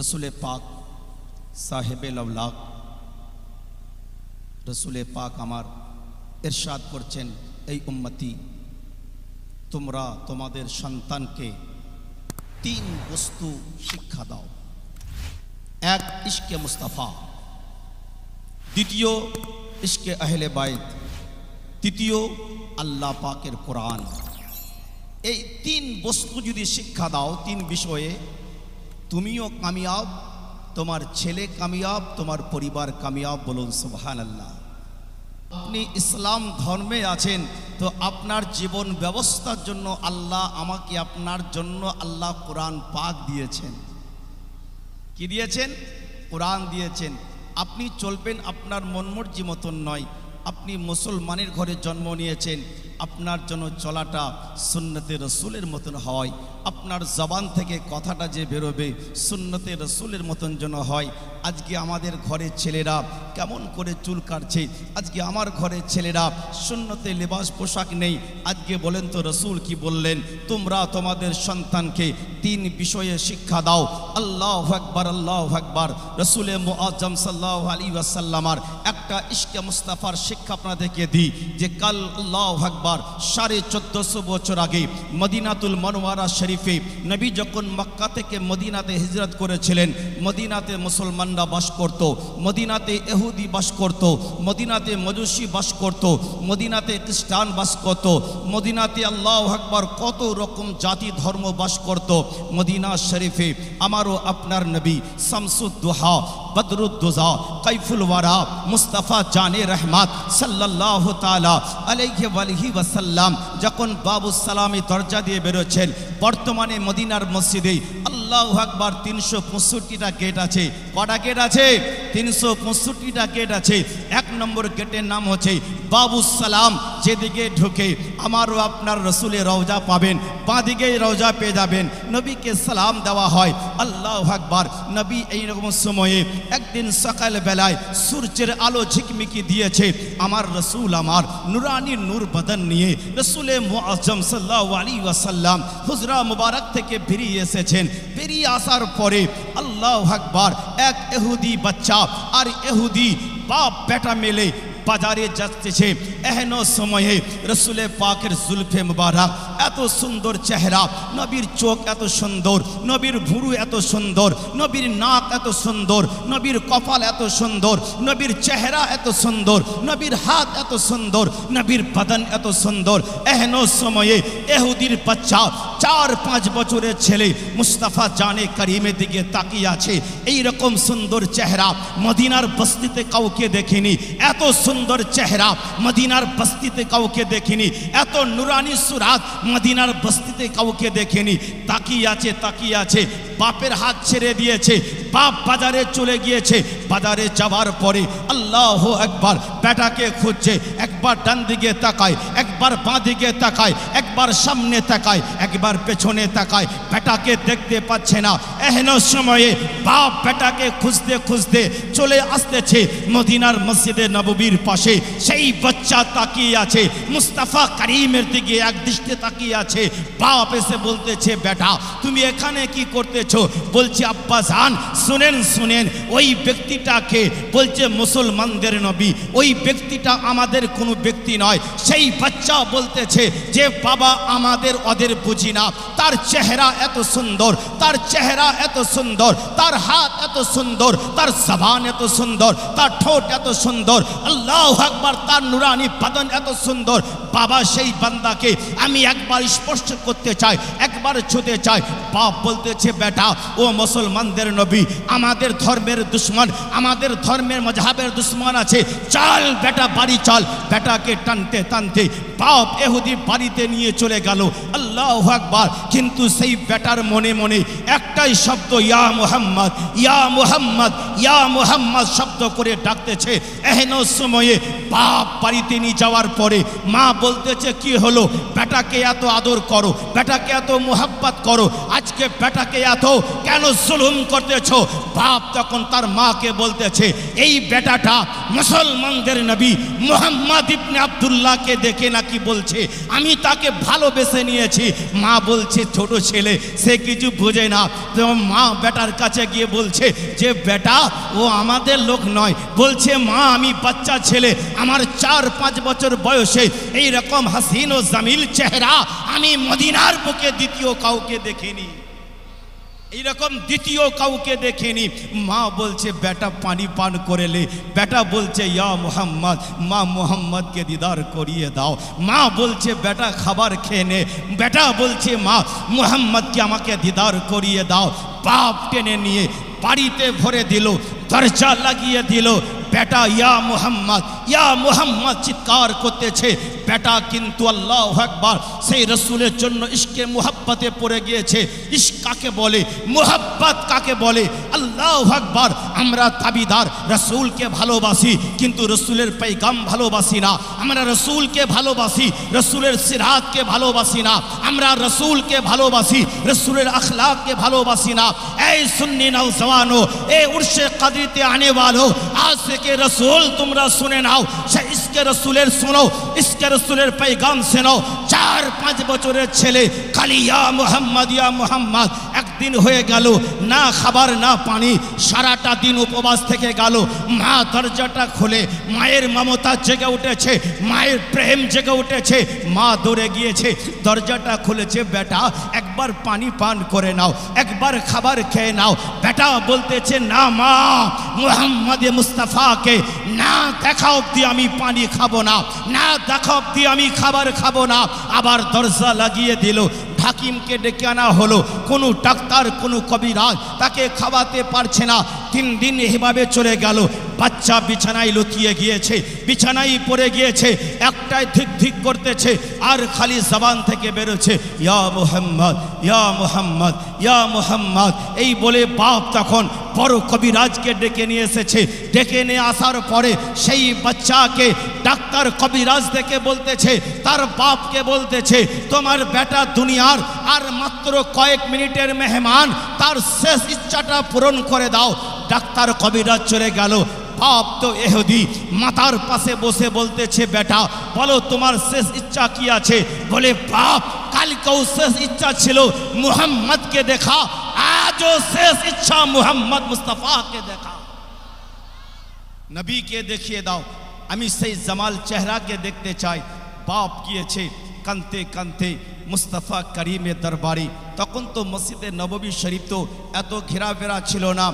रसूल पाक साहेबे लवलाक रसूल पाक आमार इरशाद करছেন এই উম্মতি তোমরা তোমাদের সন্তানকে তিন বস্তু শিক্ষা দাও। এক ইশকে মুস্তাফা, দ্বিতীয় ইশকে আহলে বাইত, তৃতীয় আল্লাহ পাকের কোরআন। এই তিন বস্তু যদি শিক্ষা দাও তিন বিষয়ে, তুমিও কামিয়াব, তোমার ছেলে কামিয়াব, তোমার পরিবার কামিয়াব। বলুন সুবহানাল্লাহ। আপনি ইসলাম ধর্মে আছেন তো আপনার জীবন ব্যবস্থার জন্য আল্লাহ আমাকে আপনার জন্য আল্লাহ কোরআন পাক দিয়েছেন। কি দিয়েছেন? কোরআন দিয়েছেন। আপনি চলবেন আপনার মনমর্জি মতন নয়। আপনি মুসলমানের ঘরে জন্ম নিয়েছেন, আপনার জন্য চলাটা সুন্নতে রসুলের মতন হয়। আপনার জবান থেকে কথাটা যে বেরোবে সুন্নতে রসুলের মতন যেন হয়। আজকে আমাদের ঘরের ছেলেরা কেমন করে চুল কাটছে, আজকে আমার ঘরের ছেলেরা সুন্নতে লেবাস পোশাক নেই। আজকে বলেন তো রসুল কি বললেন? তোমরা তোমাদের সন্তানকে তিন বিষয়ে শিক্ষা দাও। আল্লাহু আকবার, আল্লাহু আকবার। রসুলে মুআজ্জম সাল্লাল্লাহু আলাইহি ওয়াসাল্লামার একটা ইশকে মুস্তাফার শিক্ষা আপনাদেরকে দিই যে কাল আল্লাহু আকবার 1450 বছর আগে মদিনাতুল মুনাওয়ারা শরীফে নবী যখন মক্কা থেকে মদিনাতে হিজরত করেছিলেন, মদিনাতে মুসলমানরা বাস করত, মদিনাতে ইহুদি বাস করত, মদিনাতে মজুসি বাস করত, মদিনাতে খ্রিস্টান বাস করত, মদিনাতে আল্লাহু আকবার কত রকম জাতি ধর্ম বাস করত। মদিনা শরীফে আমারও আপনার নবী শামসুদ্দোহা, বদরুদ্দোজা, কাইফুল ওয়ারা, মুস্তাফা জানে রহমাত সাল্লাল্লাহু তাআলা আলাইহি ওয়াসাল্লাম যখন বাবুস সালামে দরজা দিয়ে বেরোচ্ছেন, বর্তমানে মদিনার মসজিদে আল্লাহু আকবার 365টা গেট আছে। কটা গেট আছে? 365টা গেট আছে। এক নম্বর গেটের নাম হচ্ছে বাবুস সালাম। যেদিকে ঢুকে আমারও আপনার রসুলের রওজা পাবেন, বাঁ দিকে রওজা পেয়ে যাবেন, নবীকে সালাম দেওয়া হয়। আল্লাহু আকবার। নবী এইরকম সময়ে একদিন সকাল বেলায় সূর্যের আলো ঝিকমিকি দিয়েছে, আমার রসুল আমার নুরানি নূর বদন নিয়ে রসুলে মুআজ্জম সাল্লাল্লাহু আলাইহি ওয়াসাল্লাম হুজরা মুবারক থেকে বেরিয়ে এসেছেন। বেরিয়ে আসার পরে আল্লাহু আকবার এক ইহুদি বাচ্চা আর ইহুদি বাপ বেটা মিলে বাজারে যাচ্ছে। এহেন সময়ে রসুলে পাকের জুলফে মুবারক, এত সুন্দর চেহারা, নবীর চোখ এত সুন্দর, নবীর ভুরু এত সুন্দর, নবীর নাক এত সুন্দর, নবীর কপাল এত সুন্দর, নবীর চেহারা এত সুন্দর, নবীর হাত এত সুন্দর, নবীর বদন এত সুন্দর। এহেন সময়ে ইহুদির বাচ্চা 4-5 বছরের ছেলে মুস্তাফা জানে করিমের দিকে তাকিয়ে আছে। এইরকম সুন্দর চেহারা মদিনার বস্তিতে কাউকে দেখিনি, এত সুন্দর চেহারা মদিনার বস্তিতে কাউকে দেখিনি, এত নুরানি সুরাত মদিনার বস্তিতে কাউকে দেখিনি। তাকিয়ে আছে, তাকিয়ে আছে। বাপের হাত ছেড়ে দিয়েছে, বাপ বাজারে চলে গিয়েছে। বাজারে যাওয়ার পরে আল্লাহু আকবার বেটাকে খুঁজছে। একবার ডান দিকে তাকায়, একবার বাঁ দিকে তাকায়, একবার সামনে তাকায়, একবার পেছনে তাকায়, বেটাকে দেখতে পাচ্ছে না। এহেন সময়ে বাপ বেটাকে খুঁজতে খুঁজতে চলে আসতেছে মদিনার মসজিদে নববীর পাশে। সেই বাচ্চা তাকিয়ে আছে মুস্তাফা করিমের দিকে, এক দৃষ্টি তাকিয়ে আছে। বাপ এসে বলতেছে, বেটা তুমি এখানে কি করতেছো? বলছে, আব্বা জান শুনেন শুনেন, ওই ব্যক্তিটাকে বলছে মুসলমানদের নবী, ওই ব্যক্তিটা আমাদের কোনো ব্যক্তি নয়। সেই বাচ্চা বলতেছে যে বাবা আমাদের ওদের বুঝি না, তার চেহারা এত সুন্দর, তার চেহারা এত সুন্দর, তার হাত এত সুন্দর, তার জবান এত সুন্দর, তার ঠোঁট এত সুন্দর, আল্লাহু আকবার তার নুরানি বদন এত সুন্দর। বাবা সেই বান্দাকে আমি একবার স্পর্শ করতে চাই, একবার ছুঁতে চাই। বাপ বলতেছে, বেটা ও মুসলমানদের নবী আমাদের ধর্মের দুশ্মন, আমাদের ধর্মের মজহাবের দুশ্মন আছে, চল বেটা বাড়ি চল। বেটাকে টানতে টানতে বাপ ইহুদি বাড়িতে নিয়ে চলে গেল। আল্লাহু আকবার। কিন্তু সেই বেটার মনে মনে একটাই শব্দ, ইয়া মুহাম্মদ, ইয়া মুহাম্মদ, ইয়া মুহাম্মদ শব্দ করে ডাকতেছে। এহেন সময়ে বাপ বাড়িতে নিয়ে যাওয়ার পরে মা বলতেছে, কি হলো? বেটাকে এত আদর করো, বেটাকে এত মোহাব্বত করো, আজকে বেটাকে এত করছো, কেন জুলুম করতেছো? বাপ তখন তার মাকে বলতেছে, এই বেটাটা মুসলমানদের নবী মুহাম্মদ ইবনে আব্দুল্লাহকে দেখে নাকি বলছে আমি তাকে ভালোবেসে নিয়েছি। মা বলছে ছোট ছেলে, সে কিছু বোঝে না। তো মা বেটার কাছে গিয়ে বলছে যে বেটা ও আমাদের লোক নয়। বলছে মা আমি বাচ্চা ছেলে, আমার 4-5 বছর বয়সে এই রকম হাসিন ও জামিল চেহারা আমি মদিনার বুকে দ্বিতীয় কাউকে দেখিনি, এইরকম দ্বিতীয় কাউকে দেখেনি। মা বলছে বেটা পানি পান করে লে। বেটা বলছে ইয়া মুহাম্মদ, মা মুহাম্মদকে দিদার করিয়ে দাও। মা বলছে বেটা খাবার খেয়ে নে। বেটা বলছে মা মুহাম্মদকে আমাকে দিদার করিয়ে দাও। বাপ টেনে নিয়ে বাড়িতে ভরে দিল, দরজা লাগিয়ে দিল। বেটা ইয়া মুহাম্মদ চিৎকার করতেছে। বেটা কিন্তু আল্লাহু আকবার সেই রসুলের জন্য ইশকে মুহাব্বতে পড়ে গিয়েছে। ইশক কাকে বলে, মুহাব্বত কাকে বলে? আল্লাহু আকবার। আমরা তাবিদার রসুলকে ভালোবাসি, কিন্তু রসুলের पैगाम ভালোবাসি না। আমরা রসুলকে ভালোবাসি, রসুলের সিরাতকে ভালোবাসি না। আমরা রসুলকে ভালোবাসি, রসুলের আখলাককে ভালোবাসি না। এই সুন্নি নওজওয়ানো, এই উর্শে কাদরিতে আনে वालो, आशिके रसूल তোমরা শুনে নাও। সে ইশকে রসুলের শোনো, ইশকে রসুলের पैगाम শোনো। 4-5 বছরের ছেলে খালি ইয়া মুহাম্মদ। একদিন হয়ে গেল না খাবার না পানি, সারাটা দিন উপবাস থেকে গেল। মা দরজাটা খুলে, মায়ের মমতা জেগে উঠেছে, মায়ের প্রেম জেগে উঠেছে। মা দৌড়ে গিয়েছে, দরজাটা খুলেছে। বেটা একবার পানি পান করে নাও, একবার খাবার খেয়ে নাও। বেটা বলতেছে না মা, মুহাম্মদ মুস্তাফাকে না দেখা অবধি আমি পানি খাবো না, না দেখা অবধি আমি খাবার খাবো না। আবার দরজা লাগিয়ে দিল। হাকিমকে ডেকে আনা হলো। কোনো ডাক্তার, কোনো কবিরাজ তাকে খাওয়াতে পারছে না। 3 দিন এভাবে চলে গেল। বাচ্চা বিছানায় লুকিয়ে গিয়েছে, বিছানায় পড়ে গিয়েছে। একটাই ধিক ধিক করতেছে, আর খালি জবান থেকে বেরোচ্ছে ইয়া মুহাম্মদ, ইয়া মুহাম্মদ, ইয়া মুহাম্মদ। এই বলে বাপ তখন বড় কবিরাজকে ডেকে নিয়ে এসেছে। ডেকে নিয়ে আসার পরে সেই বাচ্চাকে ডাক্তার কবিরাজ দেখে বলতেছে, তার বাপকে বলতেছে তোমার বেটা দুনিয়ার আর মাত্র কয়েক মিনিটের মেহমান, তার শেষ ইচ্ছাটা পূরণ করে দাও। ডাক্তার কবিরাজ চলে গেল। বাপ তো ইহুদি, মাথার পাশে বসে বলতেছে বেটা বলো তোমার শেষ ইচ্ছা কি আছে? বলে বাপ কালকেও শেষ ইচ্ছা ছিল মুহাম্মদকে দেখা, আজও শেষ ইচ্ছা মুহাম্মদ মুস্তাফাকে দেখা। নবীকে দেখিয়ে দাও, আমি সেই জামাল চেহারাকে দেখতে চাই। বাপ গিয়েছে কানতে কানতে মুস্তাফা করিমের দরবারে। তখন তো মসজিদে নববী শরীফ তো এত ঘেরাফেরা ছিল না।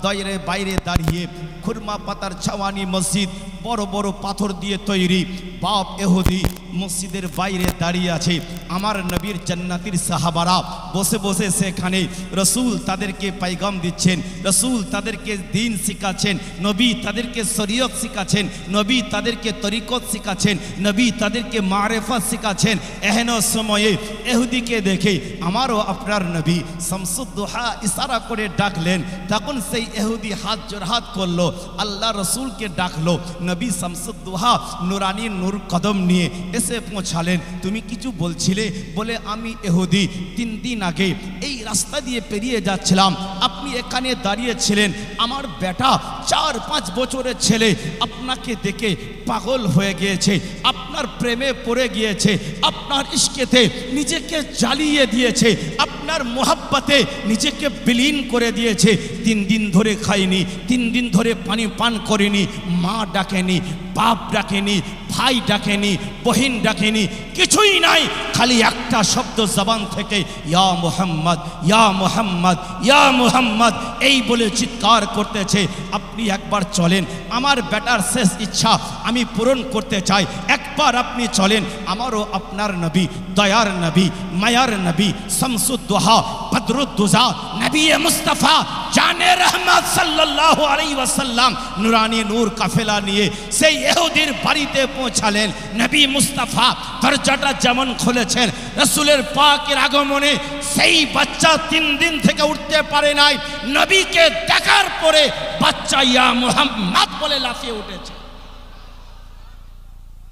দায়রে বাইরে দাঁড়িয়ে খুরমা পাতার ছাওয়ানি মসজিদ, বড় বড় পাথর দিয়ে তৈরি। বাপ ইহুদি মসজিদের বাইরে দাঁড়িয়ে আছে। আমার নবীর জান্নাতির সাহাবারা বসে বসে সেখানে রসুল তাদেরকে पैगाम দিচ্ছেন, রসুল তাদেরকে দিন শিখাচ্ছেন, নবী তাদেরকে শরীয়ত শিখাচ্ছেন, নবী তাদেরকে তরিকত শিখাচ্ছেন, নবী তাদেরকে মারিফত শিখাচ্ছেন। এহেন সময়ে ইহুদিকে দেখে আমারও আপনার নবী শামসুদ্দোহা ইশারা করে ডাকলেন। তখন সেই ইহুদি হাত জোড়হাত করলো, আল্লাহ রসুলকে ডাকলো। নবী শামসুদ্দোহা নুরানি নূর কদম নিয়ে এসে পৌঁছালেন। তুমি কিছু বলছিলে? বলে আমি ইহুদি, 3 দিন আগে এই রাস্তা দিয়ে পেরিয়ে যাচ্ছিলাম, আপনি এখানে দাঁড়িয়েছিলেন। আমার বেটা 4-5 বছরের ছেলে আপনাকে দেখে পাগল হয়ে গিয়েছে, আপনার প্রেমে পড়ে গিয়েছে, আপনার ইশকেতে নিজেকে জ্বালিয়ে দিয়েছে, আপনার মোহাব্বতে নিজেকে বিলীন করে দিয়েছে। 3 দিন ধরে খাইনি, 3 দিন ধরে পানি পান করেনি, মা ডাকেনি, বাপ ডাকেনি, ভাই ডাকেনি, বহিন ডাকেনি, কিছুই নাই। খালি একটা শব্দ জবান থেকে ইয়া মুহাম্মদ, ইয়া মুহাম্মদ, ইয়া মুহাম্মদ এই বলে চিৎকার করতেছে। আপনি একবার চলেন, আমার বেটার শেষ ইচ্ছা আমি পূরণ করতে চাই। একবার আপনি চলেন। আমারও আপনার নবী, দয়ার নবী, মায়ার নবী, শামসুদ্দোহা, বদরুদ্দোজা, নবী মুস্তাফা, জানে রহমত সাল্লাল্লাহু আলাইহি ওয়াসাল্লাম নুরানি নূর কাফেলা নিয়ে সেই ইহুদির বাড়িতে পৌঁছালেন। নবী মুস্তাফা দরজাটা যেমন খুলেছেন, রসুলের পাকের আগমনে সেই বাচ্চা 3 দিন থেকে উঠতে পারে নাই। নবীকে দেখার পরে বাচ্চা ইয়া মুহাম্মদ বলে লাফিয়ে উঠেছে।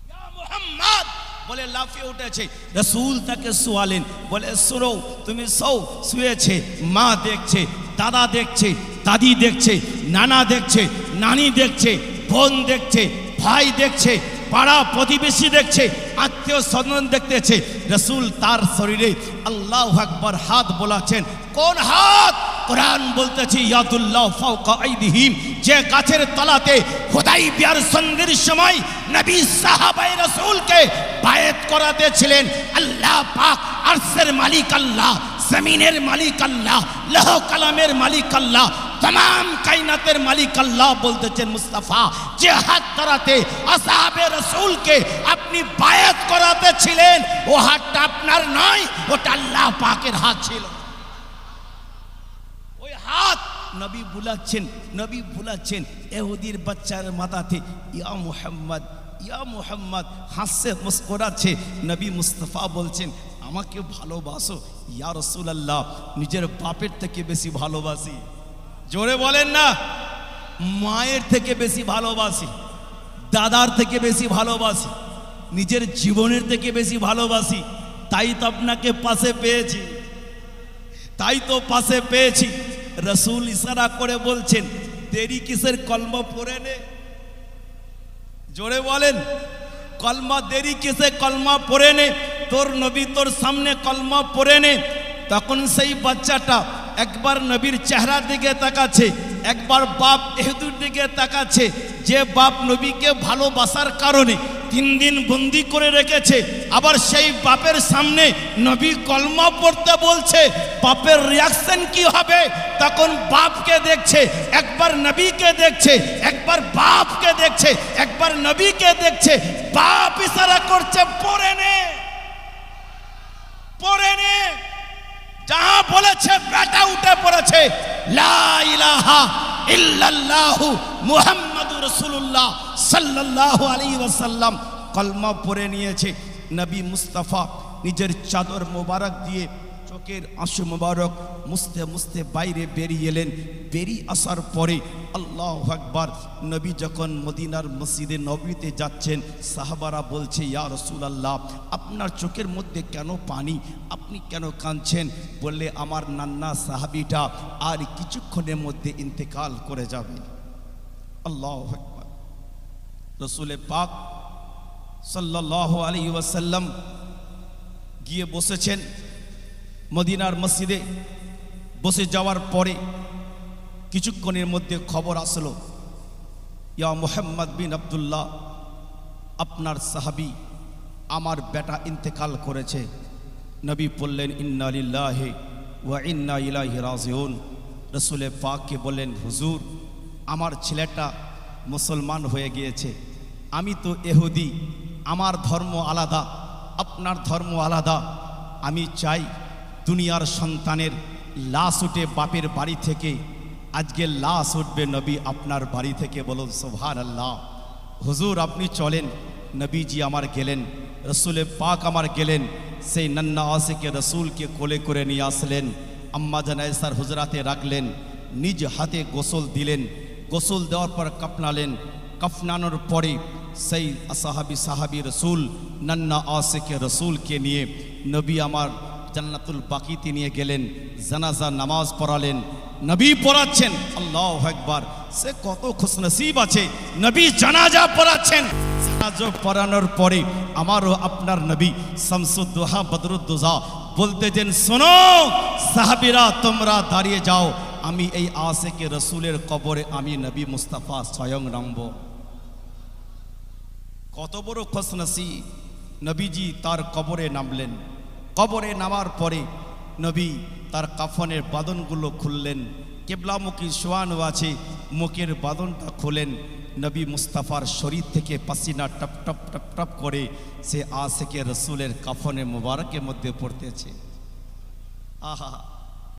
ইয়া মুহাম্মদ বলে লাফিয়ে উঠেছে। রাসূল তাকে শোয়ালেন, বলে শোনো তুমি শুয়েছে। মা দেখছে, দাদা দেখছে, দাদি দেখছে, নানা দেখছে, নানি দেখছে, বোন দেখছে, ভাই দেখছে, পাড়া প্রতিবেশী দেখছে, আত্মীয় স্বজন দেখতেছে। রাসূল তার শরীরে আল্লাহু আকবার হাত বোলাচ্ছেন। কোন হাত? কোরআন বলতেছে ইয়াদুল্লাহ ফাওকা আইদিহিম, যে গাছের তলাতে হুদাইবিয়ার সন্ধির সময় নবী সাহাবায়ে রাসূলকে বায়াত করাতে ছিলেন। আল্লাহ পাক আরশের মালিক আল্লাহ, জমিনের মালিক আল্লাহ, লৌহ কলমের মালিক আল্লাহ, तमाम कायनातेर मालिक अल्लाह बोलतेছেন मुस्तफा যে হাত ধরাতে আসহাবে রাসূল কে আপনি বায়াত করাতে ছিলেন ও হাতটা আপনার নয়, ওটা আল্লাহ পাকের হাত ছিল। ওই হাত নবী বুলাচ্ছেন ইহুদির বাচ্চার মাথাতে ইয়া মুহাম্মদ হাসছে মুস্কুরাচ্ছে। নবী মুস্তফা বলছেন আমাকে ভালোবাসো ইয়া রাসূলুল্লাহ, নিজের বাপের থেকে বেশি ভালোবাসি। জোরে বলেন না, মায়ের থেকে বেশি ভালোবাসি, দাদার থেকে বেশি ভালোবাসি, নিজের জীবনের থেকে বেশি ভালোবাসি। তাই তো আপনাকে পাশে পেয়েছি। রাসূল ইশারা করে বলছেন দেরি কিসের, কলমা পড়ে নে। জোরে বলেন, কলমা দেরি কিসে, কলমা পড়ে নে। তোর নবী তোর সামনে কলমা পড়ে নে। তখন সেই বাচ্চাটা একবার নবীর চেহারার দিকে তাকাচ্ছে, একবার বাপ ইহুদির দিকে তাকাচ্ছে। যে বাপ নবীকে ভালোবাসার কারণে 3 দিন বন্দি করে রেখেছে, আবার সেই বাপের সামনে নবী কলমা পড়তে বলছে, বাপের রিয়াকশন কি হবে? তখন বাপকে দেখছে, একবার নবীকে দেখছে, একবার বাপকে দেখছে, একবার নবীকে দেখছে। বাপ ইশারা করছে পড়ে নে। जहां বলেছে বেটা উঠে পড়েছে লা ইলাহা ইল্লাল্লাহু মুহাম্মাদুর রাসূলুল্লাহ সাল্লাল্লাহু আলাইহি ওয়াসাল্লাম কলমা পড়ে নিয়েছে। নবী মুস্তাফা নিজের চাদর মোবারক দিয়ে চোখের আঁসু মোবারক মুছতে বাইরে বেরিয়ে এলেন। বেরিয়ে আসার পরে আল্লাহু আকবার, নবী যখন মদিনার মসজিদে নববীতে যাচ্ছেন, সাহাবারা বলছে ইয়া রাসূলুল্লাহ আপনার চোখের মধ্যে কেন পানি, আপনি কেন কাঁদছেন? বললে আমার নান্না সাহাবীটা আর কিছুক্ষণের মধ্যে ইন্তেকাল করে যাবে। আল্লাহু আকবার। রাসূল পাক সাল্লাল্লাহু আলাইহি ওয়াসাল্লাম গিয়ে বসেছেন মদিনার মসজিদে। বসে যাওয়ার পরে কিছুক্ষণের মধ্যে খবর আসলো ইয়া মুহাম্মদ বিন আব্দুল্লাহ, আপনার সাহাবী আমার বেটা ইন্তেকাল করেছে। নবী বললেন ইন্না লিল্লাহি ওয়া ইন্না ইলাইহি রাজিউন। রাসূল পাককে বললেন হুজুর আমার ছেলেটা মুসলমান হয়ে গিয়েছে, আমি তো ইহুদি, আমার ধর্ম আলাদা, আপনার ধর্ম আলাদা। আমি চাই দুনিয়ার সন্তানের লাশ উঠে বাপের বাড়ি থেকে, আজকে লাশ উঠবে নবী আপনার বাড়ি থেকে। বলুন সুবহানাল্লাহ। হুজুর আপনি চলেন। নবীজি আমার গেলেন, রসুল পাক আমার গেলেন, সেই নন্না আশিকে রসুলকে কোলে করে নিয়ে আসলেন, আম্মা জান আয়েশার হুজরাতে রাখলেন, নিজ হাতে গোসল দিলেন। গোসল দেওয়ার পর কাফনালেন। কাফনানোর পরে সেই সাহাবি রসুল নন্না আশিকে রসুলকে নিয়ে নবী আমার জান্নাতুল বাকিতে নিয়ে গেলেন। জানাজা নামাজ পড়ালেন, নবী পড়াচ্ছেন। আল্লাহু আকবার। সে কত খুশনসিব আছে, নবী জানাজা পড়াচ্ছেন। জানাজা পড়ানোর পরে আমারও আপনার নবী শামসুদ্দোহা বদরুদ্দোজা বলতেছেন শোনো সাহাবীরা তোমরা দাঁড়িয়ে যাও, আমি এই আশিকে রসুলের কবরে আমি নবী মুস্তাফা স্বয়ং নামব। কত বড় খুশনসিব। নবীজি তার কবরে নামলেন। কবরে নামার পরে নবী তার কাফনের বাঁধনগুলো খুললেন। কেবলামুখী শোয়ানো আছে, মুখের বাঁধনটা খুলেন। নবী মুস্তাফার শরীর থেকে পাসিনা টপ টপ টপ টপ করে সে আশিকে রসুলের কাফনের মুবারকের মধ্যে পড়তেছে। আহা